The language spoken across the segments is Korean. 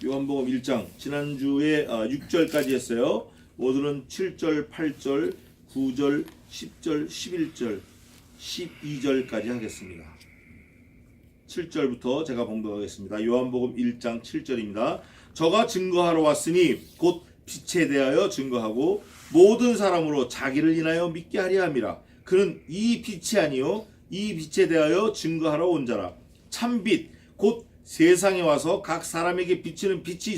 요한복음 1장 지난주에 6절까지 했어요. 오늘은 7절, 8절, 9절, 10절, 11절, 12절까지 하겠습니다. 7절부터 제가 봉독하겠습니다. 요한복음 1장 7절입니다. 저가 증거하러 왔으니 곧 빛에 대하여 증거하고 모든 사람으로 자기를 인하여 믿게 하려 함이라. 그는 이 빛이 아니요 이 빛에 대하여 증거하러 온 자라. 참빛 곧 세상에 와서 각 사람에게 비치는 빛이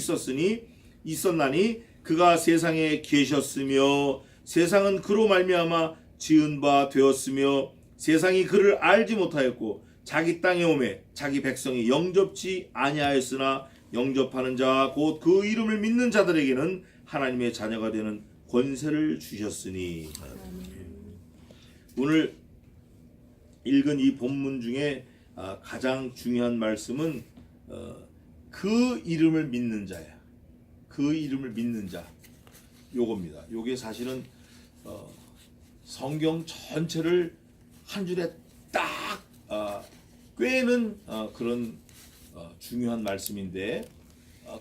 있었나니 그가 세상에 계셨으며 세상은 그로 말미암아 지은 바 되었으며 세상이 그를 알지 못하였고 자기 땅에 오매 자기 백성이 영접지 아니하였으나 영접하는 자 곧 그 이름을 믿는 자들에게는 하나님의 자녀가 되는 권세를 주셨으니. 오늘 읽은 이 본문 중에 가장 중요한 말씀은 그 이름을 믿는 자야. 그 이름을 믿는 자. 요겁니다. 요게 사실은 성경 전체를 한 줄에 딱 꿰는 그런 중요한 말씀인데,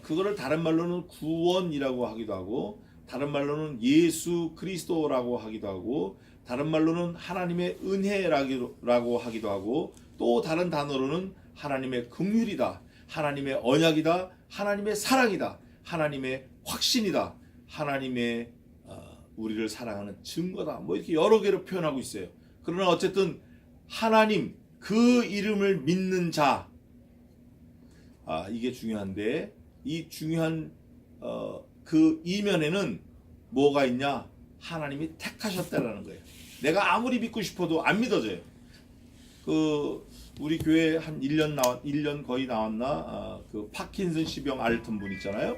그거를 다른 말로는 구원이라고 하기도 하고, 다른 말로는 예수 그리스도라고 하기도 하고, 다른 말로는 하나님의 은혜라고 하기도 하고, 또 다른 단어로는 하나님의 긍휼이다, 하나님의 언약이다, 하나님의 사랑이다, 하나님의 확신이다, 하나님의 우리를 사랑하는 증거다, 뭐 이렇게 여러 개로 표현하고 있어요. 그러나 어쨌든 하나님 그 이름을 믿는 자, 이게 중요한데, 이 중요한 그 이면에는 뭐가 있냐? 하나님이 택하셨다라는 거예요. 내가 아무리 믿고 싶어도 안 믿어져요. 우리 교회 한 1년 거의 나왔나? 그 파킨슨씨병 앓던 분 있잖아요.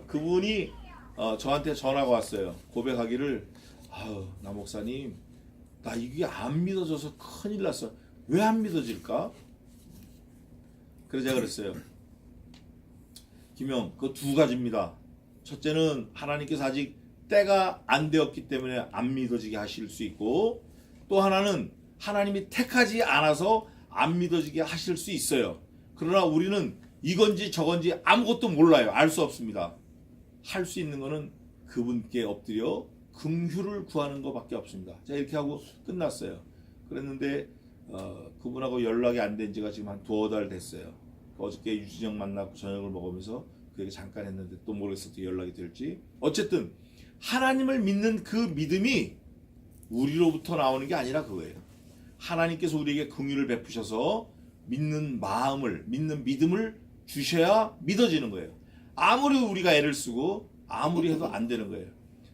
그분이 저한테 전화가 왔어요. 고백하기를, 나 목사님, 나 이게 안 믿어져서 큰일 났어. 왜 안 믿어질까? 그래서 제가 그랬어요. 김영, 그 두 가지입니다. 첫째는 하나님께서 아직 때가 안 되었기 때문에 안 믿어지게 하실 수 있고, 또 하나는 하나님이 택하지 않아서 안 믿어지게 하실 수 있어요. 그러나 우리는 이건지 저건지 아무것도 몰라요. 알 수 없습니다. 할 수 있는 거는 그분께 엎드려 긍휼을 구하는 것밖에 없습니다. 제가 이렇게 하고 끝났어요. 그랬는데 그분하고 연락이 안 된 지가 지금 한 두어 달 됐어요. 어저께 유진영 만나고 저녁을 먹으면서 그 얘기 잠깐 했는데 또 모르겠어 또 연락이 될지. 어쨌든 하나님을 믿는 그 믿음이 우리로부터 나오는 게 아니라 그거예요. 하나님께서 우리에게 긍휼을 베푸셔서 믿는 마음을, 믿는 믿음을 주셔야 믿어지는 거예요. 아무리 우리가 애를 쓰고 아무리 해도 안 되는 거예요.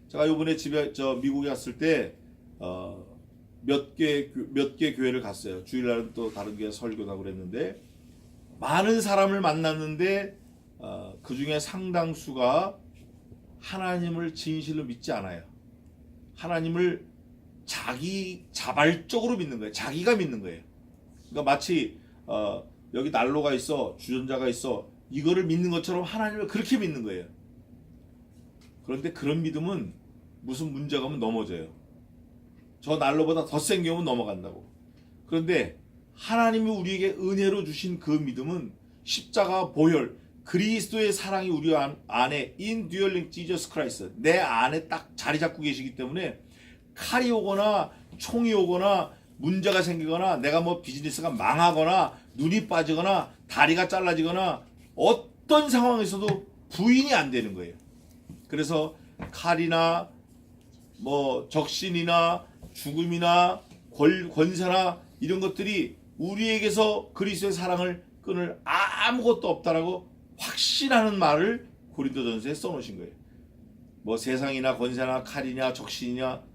제가 이번에 집에 미국에 갔을 때 몇 개 교회를 갔어요. 주일날은 또 다른 교회 설교도 하고 그랬는데, 많은 사람을 만났는데 그 중에 상당수가 하나님을 진실로 믿지 않아요. 하나님을 자발적으로 믿는 거예요. 자기가 믿는 거예요. 그러니까 마치 여기 난로가 있어, 주전자가 있어, 이거를 믿는 것처럼 하나님을 그렇게 믿는 거예요. 그런데 그런 믿음은 무슨 문제가 오면 넘어져요. 저 난로보다 더 센 게 오면 넘어간다고. 그런데 하나님이 우리에게 은혜로 주신 그 믿음은 십자가 보혈, 그리스도의 사랑이 우리 안에 indwelling Jesus Christ, 내 안에 딱 자리 잡고 계시기 때문에 칼이 오거나 총이 오거나 문제가 생기거나 내가 뭐 비즈니스가 망하거나 눈이 빠지거나 다리가 잘라지거나 어떤 상황에서도 부인이 안 되는 거예요. 그래서 칼이나 뭐 적신이나 죽음이나 권세나 이런 것들이 우리에게서 그리스도의 사랑을 끊을 아무것도 없다라고 확신하는 말을 고린도전서에 써놓으신 거예요. 뭐 세상이나 권세나 칼이냐 적신이냐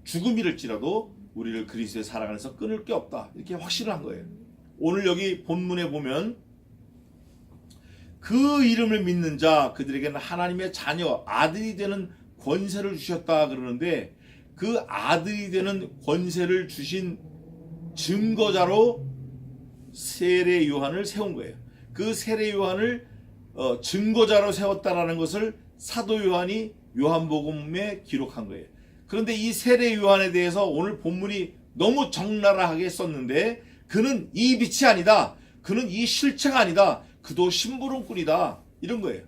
죽음이랄지라도 우리를 그리스도의 사랑 안에서 끊을 게 없다, 이렇게 확신을 한 거예요. 오늘 여기 본문에 보면 그 이름을 믿는 자 그들에게는 하나님의 자녀 아들이 되는 권세를 주셨다 그러는데, 그 아들이 되는 권세를 주신 증거자로 세례 요한을 세운 거예요. 그 세례 요한을 증거자로 세웠다라는 것을 사도 요한이 요한복음에 기록한 거예요. 그런데 이 세례 요한에 대해서 오늘 본문이 너무 적나라하게 썼는데, 그는 이 빛이 아니다, 그는 이 실체가 아니다, 그도 심부름꾼이다, 이런 거예요.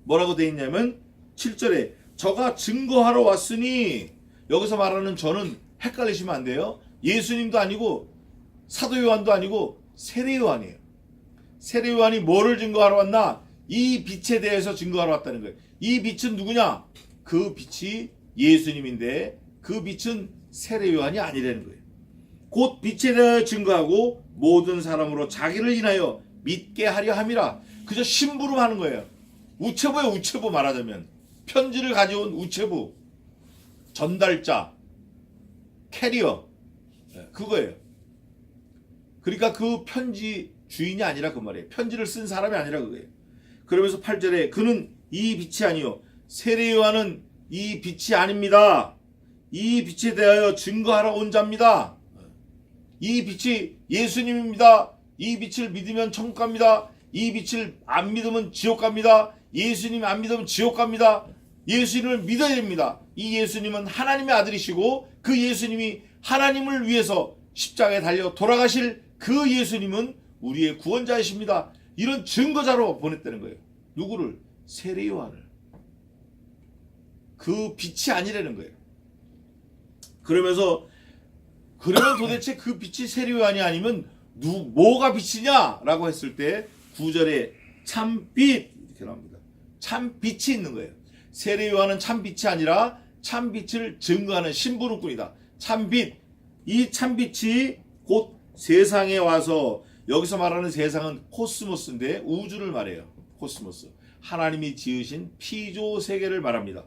뭐라고 되어 있냐면 7절에 저가 증거하러 왔으니, 여기서 말하는 저는 헷갈리시면 안 돼요. 예수님도 아니고 사도 요한도 아니고 세례 요한이에요. 세례 요한이 뭐를 증거하러 왔나? 이 빛에 대해서 증거하러 왔다는 거예요. 이 빛은 누구냐? 그 빛이 예수님인데 그 빛은 세례 요한이 아니라는 거예요. 곧 빛에 대하여 증거하고 모든 사람으로 자기를 인하여 믿게 하려 함이라. 그저 심부름하는 거예요. 우체부예요. 우체부. 말하자면 편지를 가져온 우체부, 전달자, 캐리어, 그거예요. 그러니까 그 편지 주인이 아니라 그 말이에요. 편지를 쓴 사람이 아니라 그거예요. 그러면서 8절에 그는 이 빛이 아니요 세례 요한은 이 빛이 아닙니다. 이 빛에 대하여 증거하러 온 자입니다. 이 빛이 예수님입니다. 이 빛을 믿으면 천국 갑니다. 이 빛을 안 믿으면 지옥 갑니다. 예수님 안 믿으면 지옥 갑니다. 예수님을 믿어야 됩니다. 이 예수님은 하나님의 아들이시고 그 예수님이 하나님을 위해서 십자가에 달려 돌아가실 그 예수님은 우리의 구원자이십니다. 이런 증거자로 보냈다는 거예요. 누구를? 세례 요한을. 그 빛이 아니라는 거예요. 그러면서 그러면 도대체 그 빛이 세례 요한이 아니면 뭐가 빛이냐? 라고 했을 때 9절에 참빛 이렇게 나옵니다. 참빛이 있는 거예요. 세례 요한은 참빛이 아니라 참빛을 증거하는 심부름꾼이다. 참빛. 이 참빛이 곧 세상에 와서, 여기서 말하는 세상은 코스모스인데 우주를 말해요. 코스모스. 하나님이 지으신 피조 세계를 말합니다.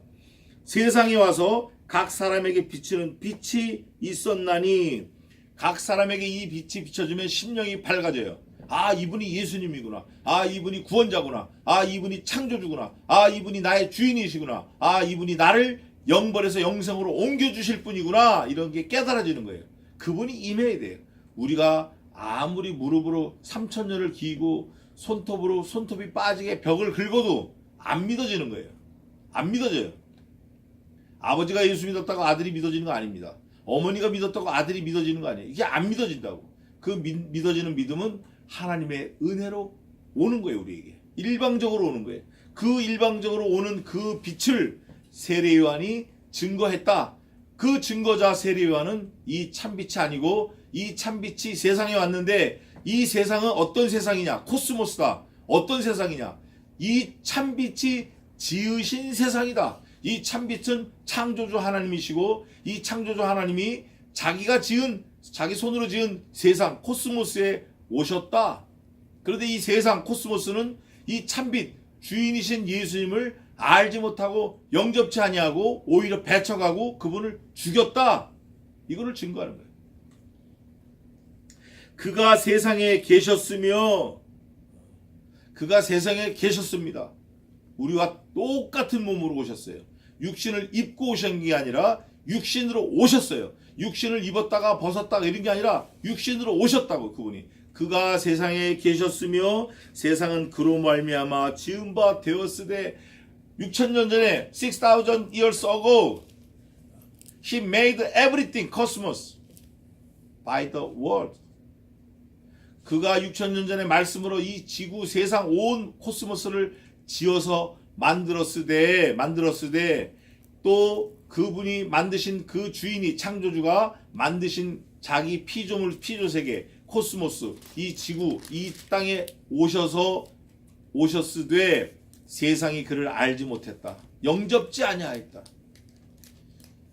세상에 와서 각 사람에게 비치는 빛이 있었나니, 각 사람에게 이 빛이 비춰지면 심령이 밝아져요. 아, 이분이 예수님이구나. 아, 이분이 구원자구나. 아, 이분이 창조주구나. 아, 이분이 나의 주인이시구나. 아, 이분이 나를 영벌에서 영생으로 옮겨주실 분이구나. 이런 게 깨달아지는 거예요. 그분이 임해야 돼요. 우리가 아무리 무릎으로 3000년을 기고 손톱으로 손톱이 빠지게 벽을 긁어도 안 믿어지는 거예요. 안 믿어져요. 아버지가 예수 믿었다고 아들이 믿어지는 거 아닙니다. 어머니가 믿었다고 아들이 믿어지는 거 아니에요. 이게 안 믿어진다고. 그 믿어지는 믿음은 하나님의 은혜로 오는 거예요. 우리에게 일방적으로 오는 거예요. 그 일방적으로 오는 그 빛을 세례 요한이 증거했다. 그 증거자 세례 요한은 이 참빛이 아니고, 이 참빛이 세상에 왔는데 이 세상은 어떤 세상이냐? 코스모스다. 어떤 세상이냐? 이 참빛이 지으신 세상이다. 이 참빛은 창조주 하나님이시고, 이 창조주 하나님이 자기가 지은, 자기 손으로 지은 세상 코스모스에 오셨다. 그런데 이 세상 코스모스는 이 참빛 주인이신 예수님을 알지 못하고 영접치 아니하고 오히려 배척하고 그분을 죽였다. 이거를 증거하는 거예요. 그가 세상에 계셨으며, 그가 세상에 계셨습니다. 우리와 똑같은 몸으로 오셨어요. 육신을 입고 오신 게 아니라 육신으로 오셨어요. 육신을 입었다가 벗었다가 이런 게 아니라 육신으로 오셨다고. 그분이 그가 세상에 계셨으며 세상은 그로 말미암아 지은 바 되었으되 6000년 전에 6000 years ago he made everything cosmos by the word. 그가 6000년 전에 말씀으로 이 지구 세상 온 코스모스를 지어서 만들었으되 또 그분이 만드신 그 주인이 창조주가 만드신 자기 피조물 피조세계 코스모스 이 지구 이 땅에 오셨으되 세상이 그를 알지 못했다. 영접지 아니하였다.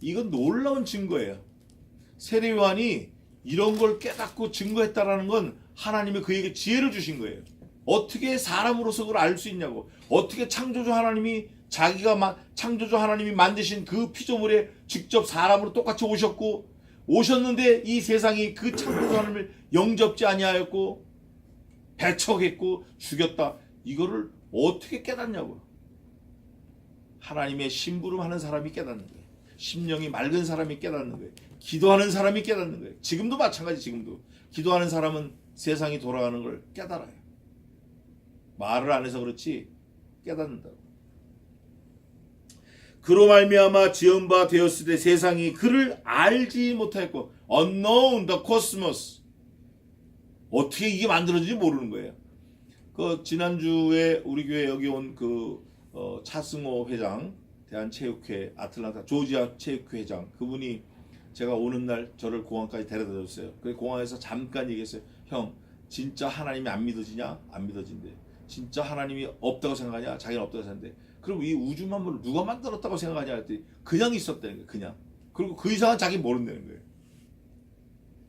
이건 놀라운 증거예요. 세례 요한이 이런 걸 깨닫고 증거했다라는 건 하나님이 그에게 지혜를 주신 거예요. 어떻게 사람으로서 그걸 알 수 있냐고. 어떻게 창조주 하나님이 창조주 하나님이 만드신 그 피조물에 직접 사람으로 똑같이 오셨는데 이 세상이 그 창조주 하나님을 영접지 아니하였고 배척했고 죽였다. 이거를 어떻게 깨닫냐고. 하나님의 심부름하는 사람이 깨닫는 거예요. 심령이 맑은 사람이 깨닫는 거예요. 기도하는 사람이 깨닫는 거예요. 지금도 마찬가지. 지금도 기도하는 사람은 세상이 돌아가는 걸 깨달아요. 말을 안 해서 그렇지 깨닫는다고. 그로 말미암아 지은 바 되었으되 세상이 그를 알지 못하였고 unknown the cosmos. 어떻게 이게 만들어진지 모르는 거예요. 그 지난주에 우리 교회 여기 온 차승호 회장, 대한체육회 아틀란타 조지아 체육회 회장, 그분이 제가 오는 날 저를 공항까지 데려다 줬어요. 그래서 공항에서 잠깐 얘기했어요. 형, 진짜 하나님이 안 믿어지냐? 안 믿어진대. 진짜 하나님이 없다고 생각하냐? 자기는 없다고 생각하는데. 그리고 이 우주 만물을 누가 만들었다고 생각하냐 했더니 그냥 있었다는 거예요. 그냥. 그리고 그 이상은 자기 모른다는 거예요.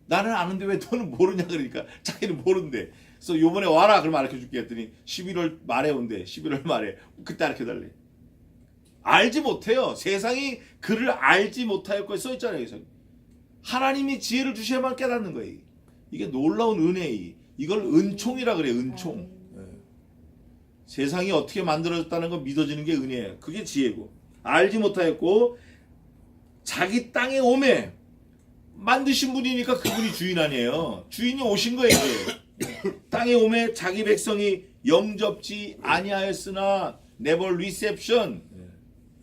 나는 아는데 왜 너는 모르냐 그러니까 자기는 모른대. 그래서 요번에 와라 그러면 알려줄게 했더니 11월 말에 온대. 11월 말에. 그때 알려달래. 알지 못해요. 세상이 그를 알지 못하였고 써있잖아요. 여기서. 하나님이 지혜를 주셔야만 깨닫는 거예요. 이게 놀라운 은혜이. 이걸 은총이라 그래요. 은총. 네. 세상이 어떻게 만들어졌다는 거 믿어지는 게 은혜예요. 그게 지혜고. 알지 못하였고 자기 땅에 오매 만드신 분이니까 그분이 주인 아니에요. 주인이 오신 거예요. 땅에 오매 자기 백성이 영접지 아니하였으나 never reception.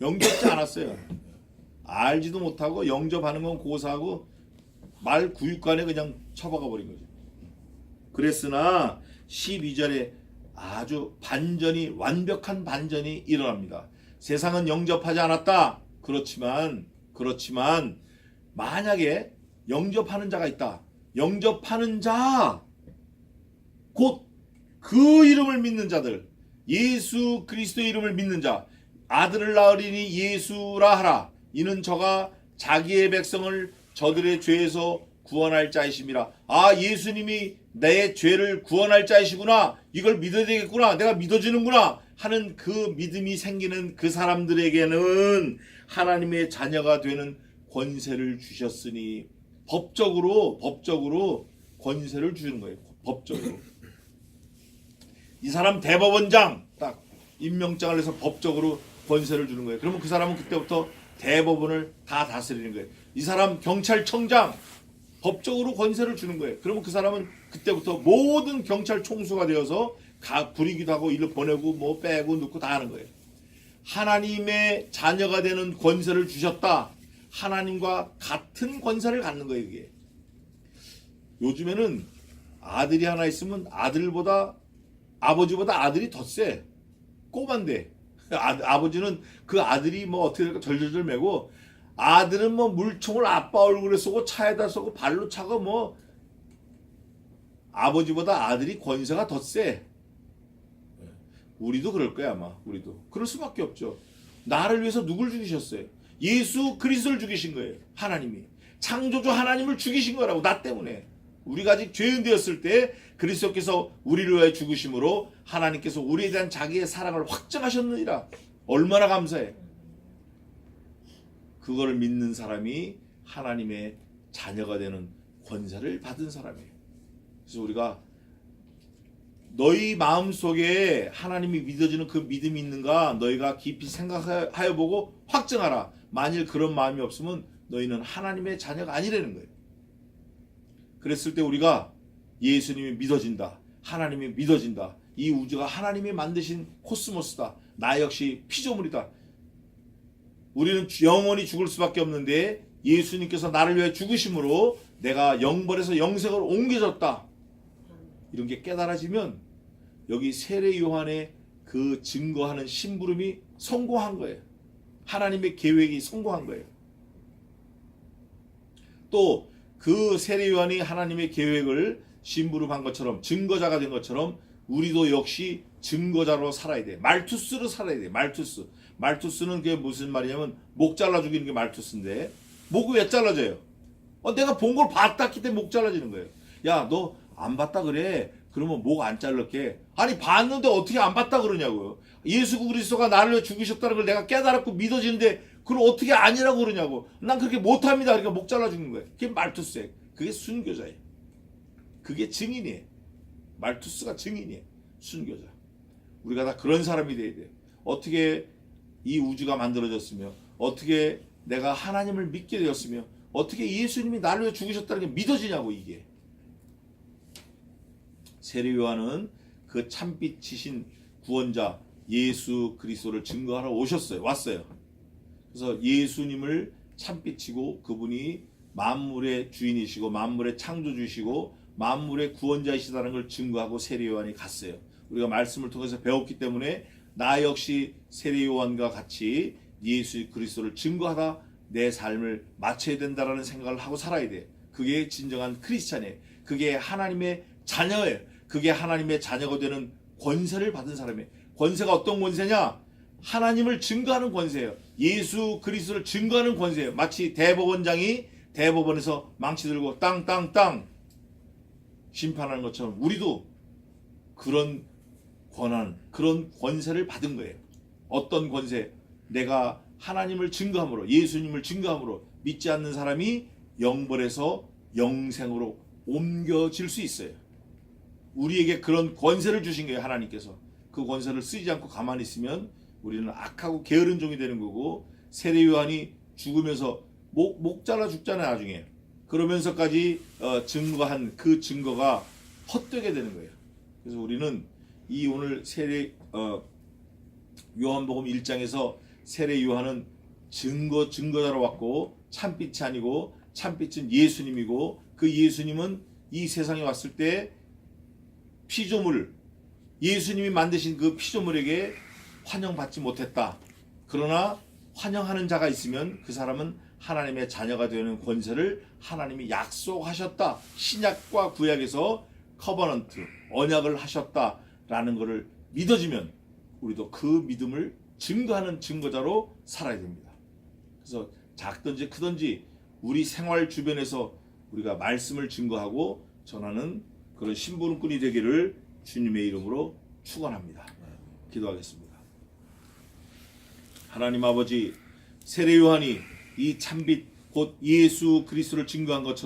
영접지 않았어요. 알지도 못하고 영접하는 건 고사하고 말 구육간에 그냥 처박아 버린 거죠. 그랬으나 12절에 아주 완벽한 반전이 일어납니다. 세상은 영접하지 않았다. 그렇지만 만약에 영접하는 자가 있다. 영접하는 자, 곧 그 이름을 믿는 자들, 예수 그리스도의 이름을 믿는 자, 아들을 낳으리니 예수라 하라. 이는 저가 자기의 백성을 저들의 죄에서 구원할 자이심이라. 아, 예수님이 내 죄를 구원할 자이시구나. 이걸 믿어야 되겠구나. 내가 믿어지는구나 하는 그 믿음이 생기는 그 사람들에게는 하나님의 자녀가 되는 권세를 주셨으니 법적으로 권세를 주는 거예요. 법적으로. 이 사람 대법원장 딱 임명장을 해서 법적으로 권세를 주는 거예요. 그러면 그 사람은 그때부터 대법원을 다 다스리는 거예요. 이 사람 경찰청장 법적으로 권세를 주는 거예요. 그러면 그 사람은 그때부터 모든 경찰 총수가 되어서 부리기도 하고 일로 보내고 뭐 빼고 넣고 다 하는 거예요. 하나님의 자녀가 되는 권세를 주셨다. 하나님과 같은 권세를 갖는 거예요. 이게. 요즘에는 아들이 하나 있으면 아버지보다 아들이 더 세. 꼬만데. 아버지는 그 아들이 뭐 어떻게 될까 절절절 매고, 아들은 뭐 물총을 아빠 얼굴에 쏘고 차에다 쏘고 발로 차고 뭐 아버지보다 아들이 권세가 더 세. 우리도 그럴 거야 아마. 우리도 그럴 수밖에 없죠. 나를 위해서 누굴 죽이셨어요? 예수 그리스도를 죽이신 거예요. 하나님이 창조주 하나님을 죽이신 거라고. 나 때문에. 우리가 아직 죄인 되었을 때 그리스도께서 우리를 위해 죽으심으로 하나님께서 우리에 대한 자기의 사랑을 확증하셨느니라. 얼마나 감사해. 그거를 믿는 사람이 하나님의 자녀가 되는 권세를 받은 사람이에요. 그래서 우리가 너희 마음속에 하나님이 믿어지는 그 믿음이 있는가 너희가 깊이 생각하여 보고 확증하라. 만일 그런 마음이 없으면 너희는 하나님의 자녀가 아니라는 거예요. 그랬을 때 우리가 예수님이 믿어진다. 하나님이 믿어진다. 이 우주가 하나님이 만드신 코스모스다. 나 역시 피조물이다. 우리는 영원히 죽을 수밖에 없는데 예수님께서 나를 위해 죽으심으로 내가 영벌에서 영생으로 옮겨졌다. 이런 게 깨달아지면 여기 세례 요한의 그 증거하는 심부름이 성공한 거예요. 하나님의 계획이 성공한 거예요. 또 그 세례 요한이 하나님의 계획을 심부름한 것처럼 증거자가 된 것처럼 우리도 역시 증거자로 살아야 돼. 말투스로 살아야 돼. 말투스는 그게 무슨 말이냐면 목 잘라 죽이는 게 말투스인데 목이 왜 잘라져요? 내가 본 걸 봤다 했기 때문에 목 잘라지는 거예요. 야, 너 안 봤다 그래. 그러면 목 안 잘랐게. 아니 봤는데 어떻게 안 봤다 그러냐고요. 예수 그리스도가 나를 위해 죽으셨다는 걸 내가 깨달았고 믿어지는데 그걸 어떻게 아니라고 그러냐고. 난 그렇게 못합니다. 그러니까 목 잘라 죽는 거예요. 그게 말투스예요. 그게 순교자예요. 그게 증인이에요. 말투스가 증인이에요. 순교자. 우리가 다 그런 사람이 돼야 돼요. 어떻게 이 우주가 만들어졌으며 어떻게 내가 하나님을 믿게 되었으며 어떻게 예수님이 나를 위해 죽으셨다는 게 믿어지냐고. 이게 세례 요한은 그 참빛이신 구원자 예수 그리스도를 증거하러 왔어요. 그래서 예수님을 참빛이고 그분이 만물의 주인이시고 만물의 창조주시고 만물의 구원자이시다는 걸 증거하고 세례 요한이 갔어요. 우리가 말씀을 통해서 배웠기 때문에 나 역시 세례 요한과 같이 예수 그리스도를 증거하다 내 삶을 마쳐야 된다라는 생각을 하고 살아야 돼. 그게 진정한 크리스찬이에요. 그게 하나님의 자녀예요. 그게 하나님의 자녀가 되는 권세를 받은 사람이에요. 권세가 어떤 권세냐? 하나님을 증거하는 권세예요. 예수 그리스도를 증거하는 권세예요. 마치 대법원장이 대법원에서 망치 들고 땅땅땅 심판하는 것처럼 우리도 그런 권한, 그런 권세를 받은 거예요. 어떤 권세? 내가 하나님을 증거함으로, 예수님을 증거함으로 믿지 않는 사람이 영벌에서 영생으로 옮겨질 수 있어요. 우리에게 그런 권세를 주신 거예요. 하나님께서. 그 권세를 쓰지 않고 가만히 있으면 우리는 악하고 게으른 종이 되는 거고, 세례 요한이 죽으면서 목 잘라 죽잖아요. 나중에. 그러면서까지 증거한 그 증거가 헛되게 되는 거예요. 그래서 우리는 이 오늘 요한복음 1장에서 세례 요한은 증거자로 왔고, 참빛이 아니고 참빛은 예수님이고, 그 예수님은 이 세상에 왔을 때 피조물, 예수님이 만드신 그 피조물에게 환영받지 못했다. 그러나 환영하는 자가 있으면 그 사람은 하나님의 자녀가 되는 권세를 하나님이 약속하셨다. 신약과 구약에서 커버넌트, 언약을 하셨다라는 것을 믿어지면 우리도 그 믿음을 증거하는 증거자로 살아야 됩니다. 그래서 작든지 크든지 우리 생활 주변에서 우리가 말씀을 증거하고 전하는 그런 심부름꾼이 되기를 주님의 이름으로 축원합니다. 기도하겠습니다. 하나님 아버지, 세례 요한이 이 참빛 곧 예수 그리스도를 증거한 것처럼